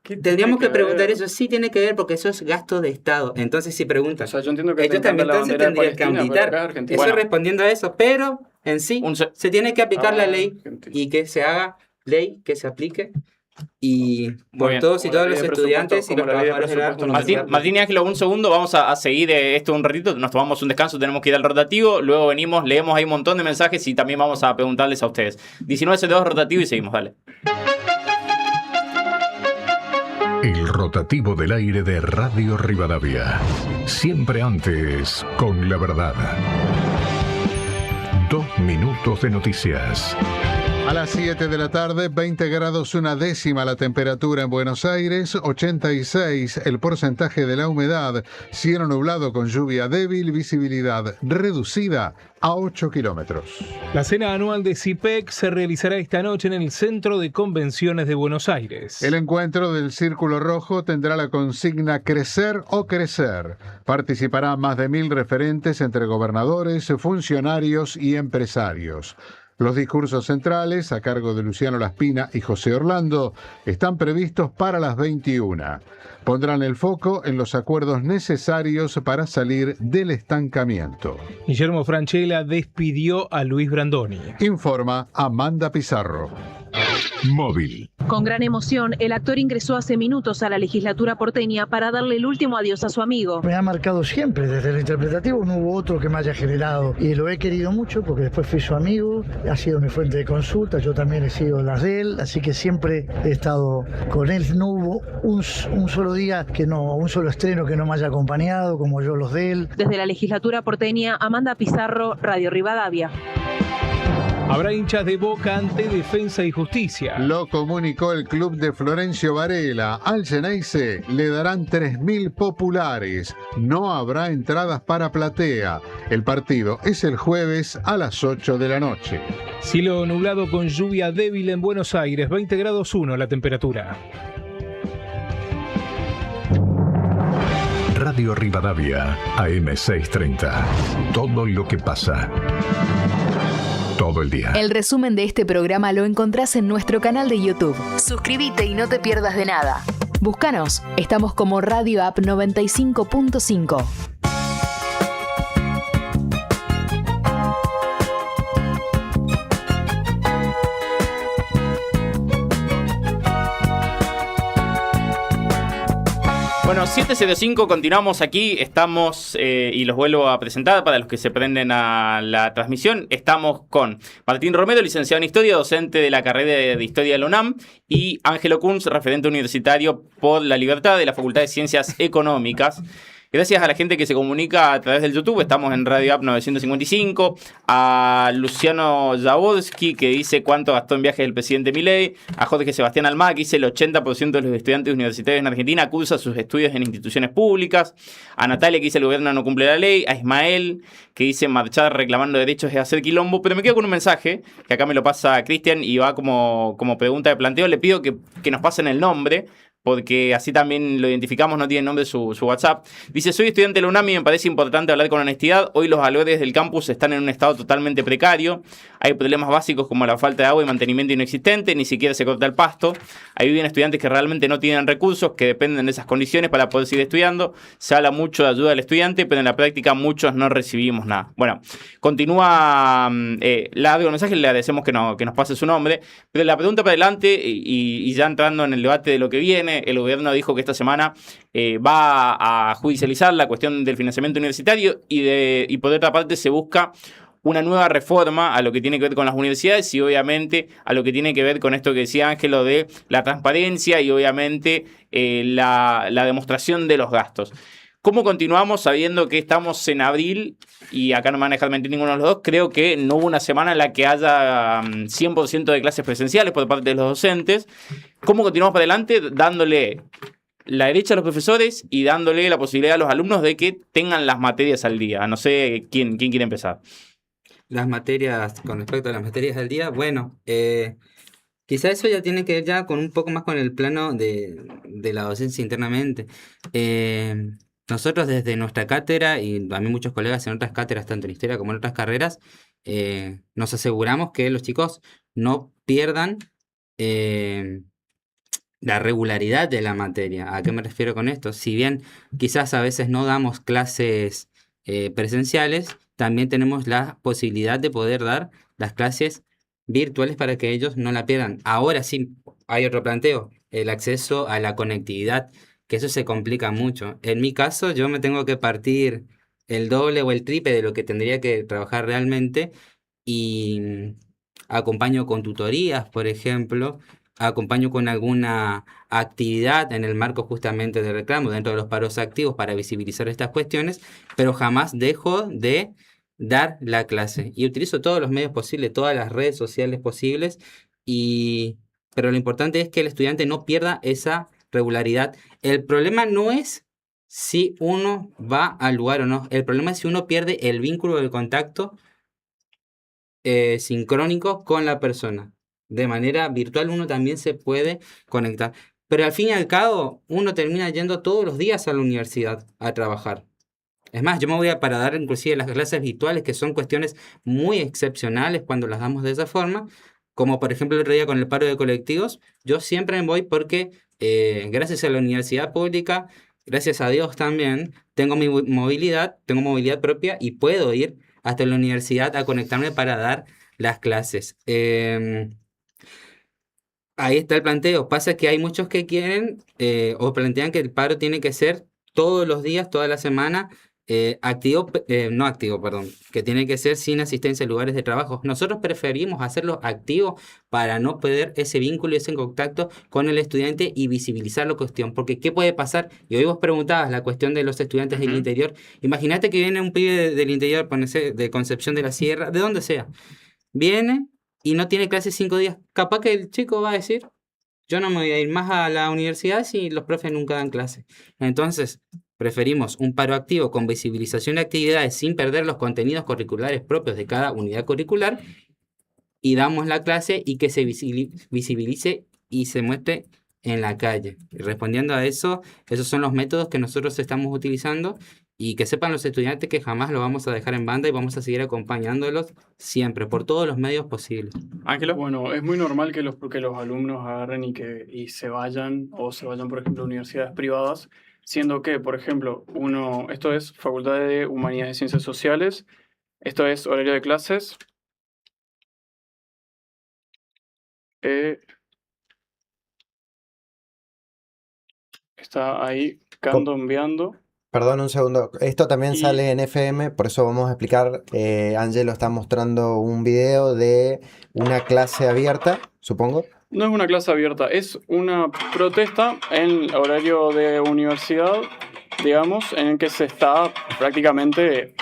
¿Qué Tendríamos tiene que preguntar ver? eso, sí tiene que ver porque eso es gasto de Estado. Entonces si preguntan, O sea, yo entiendo que te ellos encanta también la entonces bandera de tendrían que Palestina, pero auditar. acá Argentina. Eso Bueno. respondiendo a eso, pero en sí se tiene que aplicar la ley Argentina. y que se haga ley, que se aplique y por bien. todos y Como la todos ley los de estudiantes y presupuesto, los como la ley de trabajadores de la presupuesto, no Martín, universidad. Martín y Ángelo, un segundo, vamos a seguir esto un ratito, nos tomamos un descanso, tenemos que ir al rotativo, luego venimos, leemos ahí un montón de mensajes y también vamos a preguntarles a ustedes. 19:02 rotativo y seguimos, dale. El rotativo del aire de Radio Rivadavia. Siempre antes con la verdad. 2 minutos de noticias. A las 7 de la tarde, 20 grados 1/10 la temperatura en Buenos Aires, 86 el porcentaje de la humedad, cielo nublado con lluvia débil, visibilidad reducida a 8 kilómetros. La cena anual de CIPEC se realizará esta noche en el Centro de Convenciones de Buenos Aires. El encuentro del Círculo Rojo tendrá la consigna Crecer o Crecer. Participarán más de 1.000 referentes entre gobernadores, funcionarios y empresarios. Los discursos centrales, a cargo de Luciano Laspina y José Orlando, están previstos para las 21. Pondrán el foco en los acuerdos necesarios para salir del estancamiento. Guillermo Francella despidió a Luis Brandoni. Informa Amanda Pizarro. Móvil. Con gran emoción, el actor ingresó hace minutos a la legislatura porteña para darle el último adiós a su amigo. Me ha marcado siempre, desde lo interpretativo no hubo otro que me haya generado y lo he querido mucho porque después fui su amigo, ha sido mi fuente de consulta, yo también he sido las de él, así que siempre he estado con él, no hubo un solo día un solo estreno que no me haya acompañado, como yo los de él. Desde la legislatura porteña, Amanda Pizarro, Radio Rivadavia. Habrá hinchas de Boca ante Defensa y Justicia. Lo comunicó el club de Florencio Varela. Al Xeneize le darán 3.000 populares. No habrá entradas para platea. El partido es el jueves a las 8 de la noche. Cielo nublado con lluvia débil en Buenos Aires, 20 grados 1 la temperatura. Radio Rivadavia, AM630. Todo lo que pasa. Todo el día. El resumen de este programa lo encontrás en nuestro canal de YouTube. Suscríbete y no te pierdas de nada. Búscanos, estamos como Radio App 95.5. Bueno, 7:05, continuamos aquí, estamos, y los vuelvo a presentar para los que se prenden a la transmisión. Estamos con Martín Romero, licenciado en Historia, docente de la carrera de Historia de la UNAM, y Ángelo Kunz, referente universitario por la Libertad de la Facultad de Ciencias Económicas. Gracias a la gente que se comunica a través del YouTube. Estamos en Radio App 955. A Luciano Jaworski, que dice cuánto gastó en viajes el presidente Milei. A Jorge Sebastián Almada, que dice el 80% de los estudiantes universitarios en Argentina cursa sus estudios en instituciones públicas. A Natalia, que dice el gobierno no cumple la ley. A Ismael, que dice marchar reclamando derechos es hacer quilombo. Pero me quedo con un mensaje, que acá me lo pasa Cristian y va como pregunta de planteo. Le pido que nos pasen el nombre, porque así también lo identificamos, no tiene nombre su WhatsApp. Dice, soy estudiante de la UNAM y me parece importante hablar con honestidad. Hoy los valores del campus están en un estado totalmente precario. Hay problemas básicos como la falta de agua y mantenimiento inexistente, ni siquiera se corta el pasto. Ahí viven estudiantes que realmente no tienen recursos, que dependen de esas condiciones para poder seguir estudiando. Se habla mucho de ayuda al estudiante, pero en la práctica muchos no recibimos nada. Bueno, continúa largo el mensaje, le agradecemos que nos pase su nombre. Pero la pregunta para adelante, y ya entrando en el debate de lo que viene, el gobierno dijo que esta semana va a judicializar la cuestión del financiamiento universitario y por otra parte se busca una nueva reforma a lo que tiene que ver con las universidades y obviamente a lo que tiene que ver con esto que decía Ángelo de la transparencia y obviamente la demostración de los gastos. ¿Cómo continuamos sabiendo que estamos en abril y acá no me van a dejar mentir ninguno de los dos? Creo que no hubo una semana en la que haya 100% de clases presenciales por parte de los docentes. ¿Cómo continuamos para adelante dándole la derecha a los profesores y dándole la posibilidad a los alumnos de que tengan las materias al día? No sé quién quiere empezar. Las materias, con respecto a las materias del día, bueno, quizá eso ya tiene que ver ya con un poco más con el plano de la docencia internamente. Nosotros desde nuestra cátedra, y también muchos colegas en otras cátedras, tanto en historia como en otras carreras, nos aseguramos que los chicos no pierdan la regularidad de la materia. ¿A qué me refiero con esto? Si bien quizás a veces no damos clases presenciales, también tenemos la posibilidad de poder dar las clases virtuales para que ellos no la pierdan. Ahora sí, hay otro planteo, el acceso a la conectividad, que eso se complica mucho. En mi caso, yo me tengo que partir el doble o el triple de lo que tendría que trabajar realmente y acompaño con tutorías, por ejemplo, acompaño con alguna actividad en el marco justamente de reclamo dentro de los paros activos para visibilizar estas cuestiones, pero jamás dejo de dar la clase y utilizo todos los medios posibles, todas las redes sociales posibles, pero lo importante es que el estudiante no pierda esa regularidad. El problema no es si uno va al lugar o no, el problema es si uno pierde el vínculo del contacto sincrónico con la persona. De manera virtual uno también se puede conectar, pero al fin y al cabo uno termina yendo todos los días a la universidad a trabajar. Es más, yo me voy para dar inclusive las clases virtuales, que son cuestiones muy excepcionales cuando las damos de esa forma, como por ejemplo el otro día con el paro de colectivos. Yo siempre me voy porque gracias a la universidad pública, gracias a Dios también, tengo movilidad propia y puedo ir hasta la universidad a conectarme para dar las clases. Ahí está el planteo. Pasa que hay muchos que quieren o plantean que el paro tiene que ser todos los días, toda la semana, que tiene que ser sin asistencia en lugares de trabajo. Nosotros preferimos hacerlo activo para no perder ese vínculo y ese contacto con el estudiante y visibilizar la cuestión. Porque ¿qué puede pasar? Y hoy vos preguntabas la cuestión de los estudiantes del interior. Imagínate que viene un pibe del interior, de Concepción de la Sierra, de donde sea. Viene y no tiene clases 5 días. Capaz que el chico va a decir, yo no me voy a ir más a la universidad si los profes nunca dan clase. Entonces, preferimos un paro activo con visibilización de actividades sin perder los contenidos curriculares propios de cada unidad curricular y damos la clase y que se visibilice y se muestre en la calle. Y respondiendo a eso, esos son los métodos que nosotros estamos utilizando y que sepan los estudiantes que jamás lo vamos a dejar en banda y vamos a seguir acompañándolos siempre, por todos los medios posibles. Ángelo. Bueno, es muy normal que los alumnos agarren y se vayan, por ejemplo, a universidades privadas, siendo que, por ejemplo, esto es Facultad de Humanidades y Ciencias Sociales, esto es horario de clases, está ahí candombeando. Perdón un segundo, esto también sale en FM, por eso vamos a explicar, Ángelo está mostrando un video de una clase abierta, supongo. No es una clase abierta, es una protesta en horario de universidad digamos, en el que se está prácticamente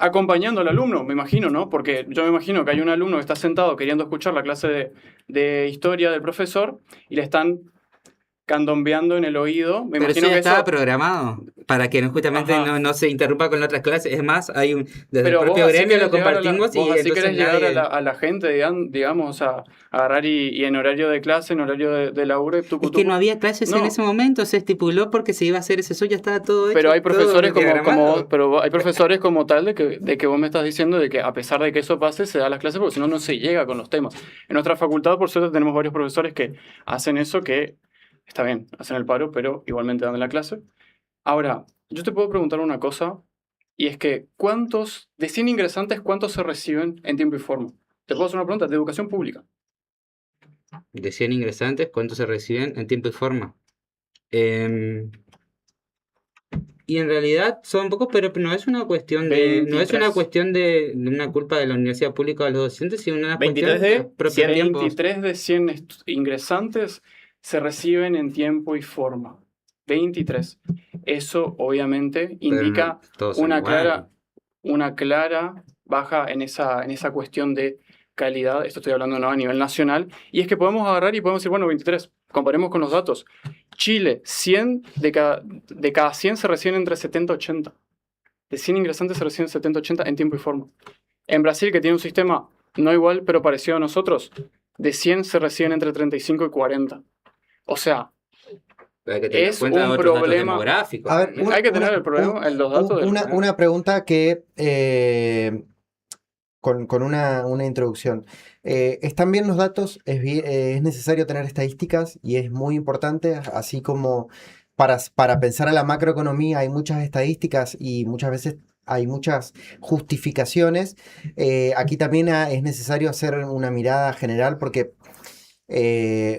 acompañando al alumno, me imagino, ¿no? Porque yo me imagino que hay un alumno que está sentado queriendo escuchar la clase de historia del profesor y le están candombeando en el oído. Me Pero eso imagino ya que estaba eso... programado para que justamente Ajá. no se interrumpa con otras clases. Es más, desde Pero el vos propio así gremio lo querés llegar a compartimos y vos así entonces querés llegar a nadie... a la gente, digamos, a agarrar y en horario de clase, en horario de laburo, tucu, Es que no tucu. había clases en No. ese momento, se estipuló porque se iba a hacer eso, ya estaba todo hecho. Pero hay todo profesores diagramado. pero hay profesores como tal de que vos me estás diciendo de que a pesar de que eso pase, se da las clases porque si no, no se llega con los temas. En nuestra facultad, por suerte, tenemos varios profesores que hacen eso, que está bien, hacen el paro, pero igualmente dan la clase. Ahora, yo te puedo preguntar una cosa, y es que de 100 ingresantes, ¿cuántos se reciben en tiempo y forma? Te puedo hacer una pregunta de educación pública. De 100 ingresantes, ¿cuántos se reciben en tiempo y forma? Y en realidad son pocos, pero no es una cuestión no es una 23. cuestión de una culpa de la universidad pública o de los docentes, sino una 23 cuestión de propio 100 tiempo. 23 de 100 ingresantes se reciben en tiempo y forma. 23. Eso obviamente Pero indica no todos son una iguales. clara baja en esa cuestión de calidad. Esto estoy hablando no a nivel nacional. Y es que podemos agarrar y podemos decir, bueno, 23. Comparemos con los datos. Chile, 100 de cada 100 se reciben entre 70 y 80. De 100 ingresantes se reciben 70 y 80 en tiempo y forma. En Brasil, que tiene un sistema no igual, pero parecido a nosotros, de 100 se reciben entre 35 y 40. O sea, Hay que tener en es cuenta un otros datos problema. demográficos. A ver, también. Hay que tener el problema, los datos del... una pregunta que con una introducción. ¿Están bien los datos? Es necesario tener estadísticas y es muy importante, así como para pensar a la macroeconomía hay muchas estadísticas y muchas veces hay muchas justificaciones. Aquí también es necesario hacer una mirada general porque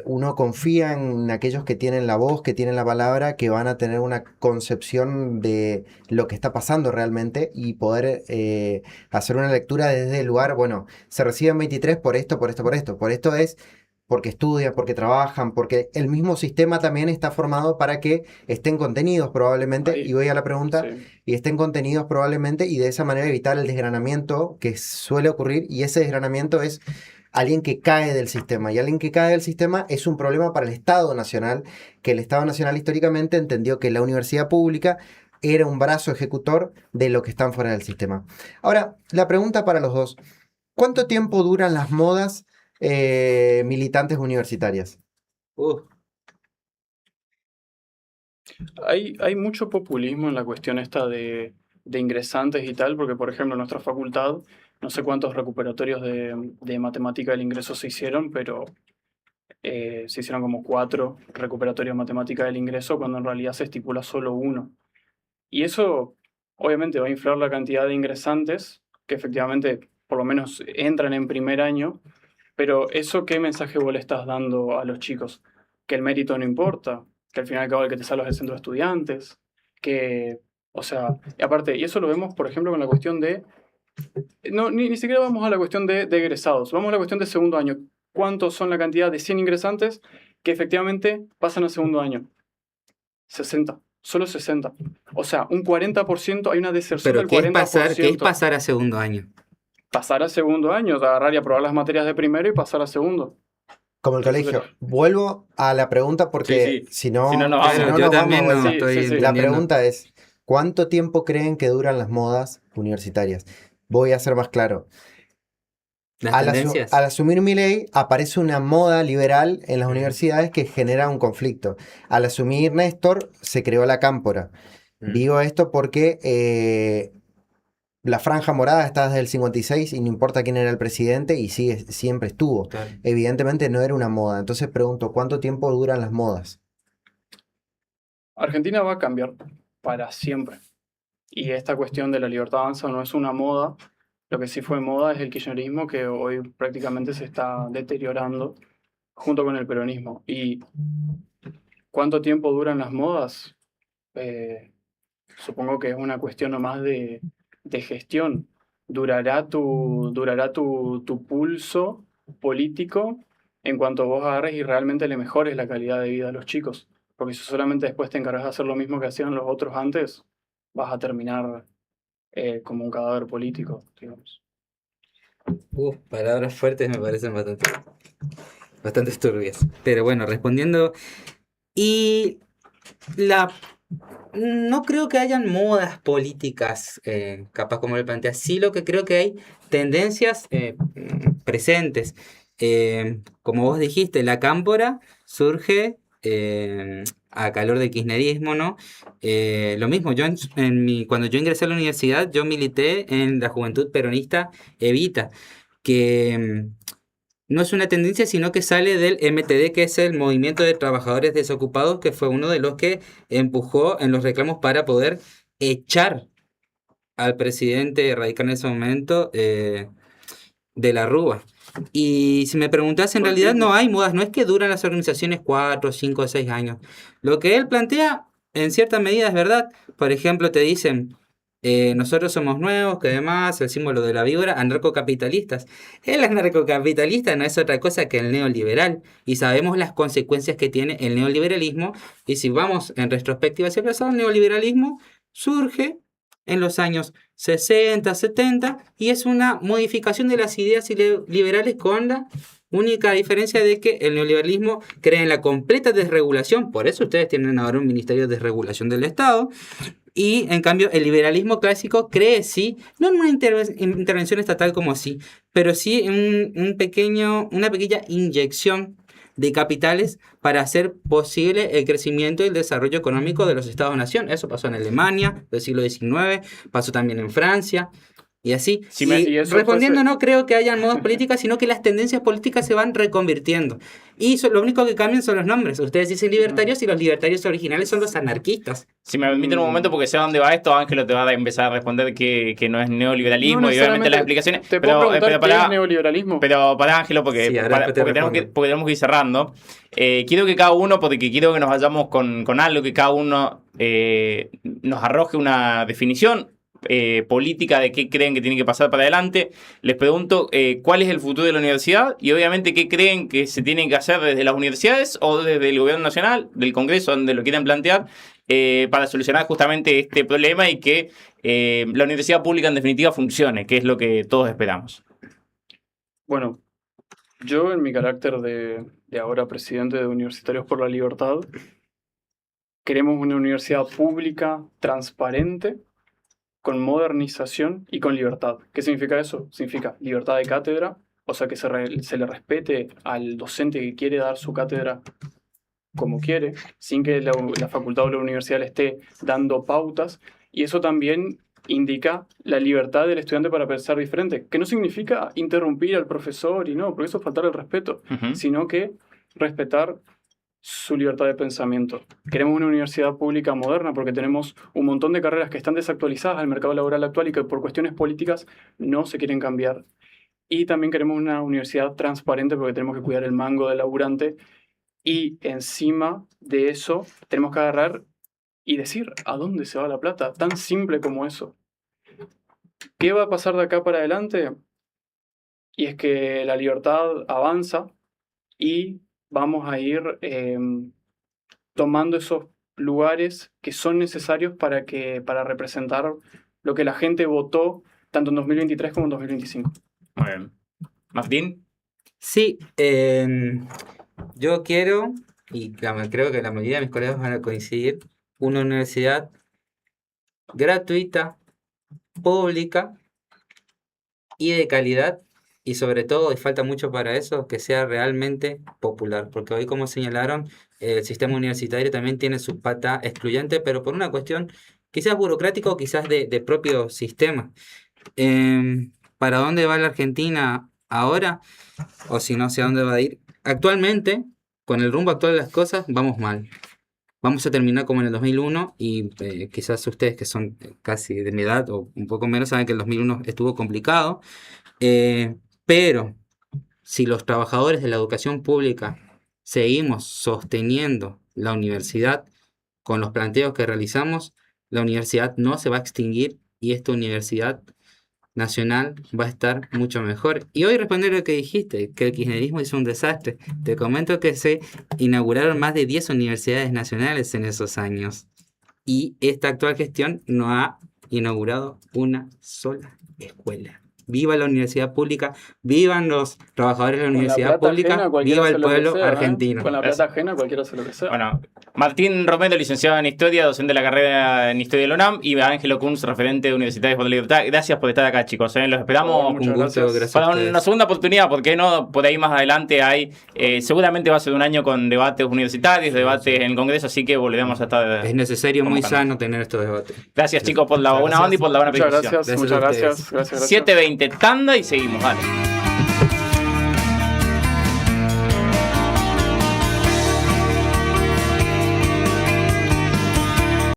uno confía en aquellos que tienen la voz, que tienen la palabra, que van a tener una concepción de lo que está pasando realmente y poder hacer una lectura desde el lugar, bueno, se reciben 23 por esto, por esto, por esto. Por esto es porque estudian, porque trabajan, porque el mismo sistema también está formado para que estén contenidos probablemente, Ahí, y voy a la pregunta, sí. y estén contenidos probablemente, y de esa manera evitar el desgranamiento que suele ocurrir, y ese desgranamiento es alguien que cae del sistema, y alguien que cae del sistema es un problema para el Estado Nacional, que el Estado Nacional históricamente entendió que la universidad pública era un brazo ejecutor de lo que están fuera del sistema. Ahora, la pregunta para los dos, ¿cuánto tiempo duran las modas militantes universitarias? Hay mucho populismo en la cuestión esta de ingresantes y tal, porque por ejemplo en nuestra facultad, no sé cuántos recuperatorios de matemática del ingreso se hicieron, pero se hicieron como 4 recuperatorios de matemática del ingreso, cuando en realidad se estipula solo 1. Y eso obviamente va a inflar la cantidad de ingresantes que efectivamente por lo menos entran en primer año, pero ¿eso qué mensaje vos le estás dando a los chicos? Que el mérito no importa, que al final y al cabo el que te salva es el centro de estudiantes, que, o sea, y aparte, y eso lo vemos por ejemplo con la cuestión de, no, ni siquiera vamos a la cuestión de egresados, vamos a la cuestión de segundo año. ¿Cuántos son la cantidad de 100 ingresantes que efectivamente pasan a segundo año? 60. Solo 60. O sea, un 40%, hay una deserción Pero del ¿qué 40%. ¿qué es pasar a segundo año? Pasar a segundo año, agarrar y aprobar las materias de primero y pasar a segundo. Como el colegio. Vuelvo a la pregunta porque si no, Si no nos vamos. si no Yo nos también vamos, no sí, estoy sí, sí. la entendiendo. pregunta es, ¿cuánto tiempo creen que duran las modas universitarias? Voy a ser más claro. Las tendencias. Al asumir mi ley, aparece una moda liberal en las universidades que genera un conflicto. Al asumir Néstor, se creó la cámpora. Digo esto porque la franja morada está desde el 56 y no importa quién era el presidente y siempre estuvo. Claro. Evidentemente no era una moda. Entonces pregunto, ¿cuánto tiempo duran las modas? Argentina va a cambiar para siempre. Y esta cuestión de la libertad avanza no es una moda. Lo que sí fue moda es el kirchnerismo, que hoy prácticamente se está deteriorando junto con el peronismo. ¿Y cuánto tiempo duran las modas? Supongo que es una cuestión nomás de gestión. Durará tu pulso político en cuanto vos agarres y realmente le mejores la calidad de vida a los chicos. Porque si solamente después te encargas de hacer lo mismo que hacían los otros antes, vas a terminar como un cadáver político, digamos. Palabras fuertes me parecen bastante turbias. Pero bueno, respondiendo. Y no creo que hayan modas políticas, capaz como le plantea. Sí, lo que creo que hay tendencias presentes. Como vos dijiste, la cámpora surge a calor del kirchnerismo, ¿no? Lo mismo, cuando yo ingresé a la universidad, yo milité en la Juventud Peronista Evita, que no es una tendencia, sino que sale del MTD, que es el Movimiento de Trabajadores Desocupados, que fue uno de los que empujó en los reclamos para poder echar al presidente radical en ese momento de la Rúa. Y si me preguntas, en realidad no hay modas, no es que duran las organizaciones 4, 5, 6 años. Lo que él plantea, en cierta medida, es verdad. Por ejemplo, te dicen, nosotros somos nuevos, que además el símbolo de la víbora, anarcocapitalistas. El anarcocapitalista no es otra cosa que el neoliberal, y sabemos las consecuencias que tiene el neoliberalismo, y si vamos en retrospectiva hacia el pasado, el neoliberalismo surge en los años 60, 70, y es una modificación de las ideas liberales con la única diferencia de que el neoliberalismo cree en la completa desregulación, por eso ustedes tienen ahora un Ministerio de Desregulación del Estado, y en cambio el liberalismo clásico cree, sí, no en una intervención estatal como sí, pero sí en una pequeña inyección de capitales para hacer posible el crecimiento y el desarrollo económico de los Estados-nación. Eso pasó en Alemania del siglo XIX, pasó también en Francia, y así. Sí, y respondiendo, no creo que hayan modas políticas, sino que las tendencias políticas se van reconvirtiendo. Y lo único que cambian son los nombres. Ustedes dicen libertarios y los libertarios originales son los anarquistas. Si me permiten un momento, porque sé a dónde va esto, Ángelo te va a empezar a responder que no es neoliberalismo, No y obviamente las explicaciones. Te puedo preguntar qué es neoliberalismo. Pero para Ángelo, porque tenemos que ir cerrando. Quiero que cada uno, porque quiero que nos vayamos con algo, que cada uno nos arroje una definición política de qué creen que tiene que pasar para adelante. Les pregunto cuál es el futuro de la universidad y obviamente qué creen que se tiene que hacer desde las universidades o desde el gobierno nacional, del Congreso, donde lo quieran plantear, para solucionar justamente este problema y que la universidad pública en definitiva funcione, que es lo que todos esperamos. Bueno, yo en mi carácter de ahora presidente de Universitarios por la Libertad, queremos una universidad pública, transparente, con modernización y con libertad. ¿Qué significa eso? Significa libertad de cátedra, o sea que se le respete al docente que quiere dar su cátedra como quiere, sin que la facultad o la universidad le esté dando pautas, y eso también indica la libertad del estudiante para pensar diferente, que no significa interrumpir al profesor y no, porque eso es faltar el respeto, sino que respetar su libertad de pensamiento. Queremos una universidad pública moderna porque tenemos un montón de carreras que están desactualizadas al mercado laboral actual y que por cuestiones políticas no se quieren cambiar. Y también queremos una universidad transparente porque tenemos que cuidar el mango del laburante y encima de eso tenemos que agarrar y decir a dónde se va la plata, tan simple como eso. ¿Qué va a pasar de acá para adelante? Y es que la libertad avanza y vamos a ir tomando esos lugares que son necesarios para representar lo que la gente votó tanto en 2023 como en 2025. Muy bien. ¿Martín? Sí, yo quiero, y creo que la mayoría de mis colegas van a coincidir, una universidad gratuita, pública y de calidad. Y sobre todo, y falta mucho para eso, que sea realmente popular. Porque hoy, como señalaron, el sistema universitario también tiene su pata excluyente, pero por una cuestión quizás burocrática o quizás de propio sistema. ¿Para dónde va la Argentina ahora? O si no sé a dónde va a ir. Actualmente, con el rumbo actual de las cosas, vamos mal. Vamos a terminar como en el 2001 y quizás ustedes que son casi de mi edad o un poco menos saben que el 2001 estuvo complicado. Pero si los trabajadores de la educación pública seguimos sosteniendo la universidad con los planteos que realizamos, la universidad no se va a extinguir y esta universidad nacional va a estar mucho mejor. Y hoy responder lo que dijiste, que el kirchnerismo hizo un desastre. Te comento que se inauguraron más de 10 universidades nacionales en esos años. Y esta actual gestión no ha inaugurado una sola escuela. Viva la universidad pública, vivan los trabajadores de la universidad pública, viva el pueblo argentino. Con la plata ajena cualquiera hace lo que sea. Bueno, Martín Romero, licenciado en Historia, docente de la carrera en Historia de la UNAM, y Ángelo Kunz, referente universitario por la libertad. Gracias por estar acá, chicos. Los esperamos Un gusto, gracias para a ustedes. una segunda oportunidad, porque no, por ahí más adelante hay, seguramente va a ser un año con debates universitarios, debates en el Congreso, así que volveremos a estar. Es necesario, muy convocando. sano tener estos debates. Gracias, chicos, por la buena onda y por la buena Muchas predisposición. gracias, muchas gracias. 7:20, tanda y seguimos, dale.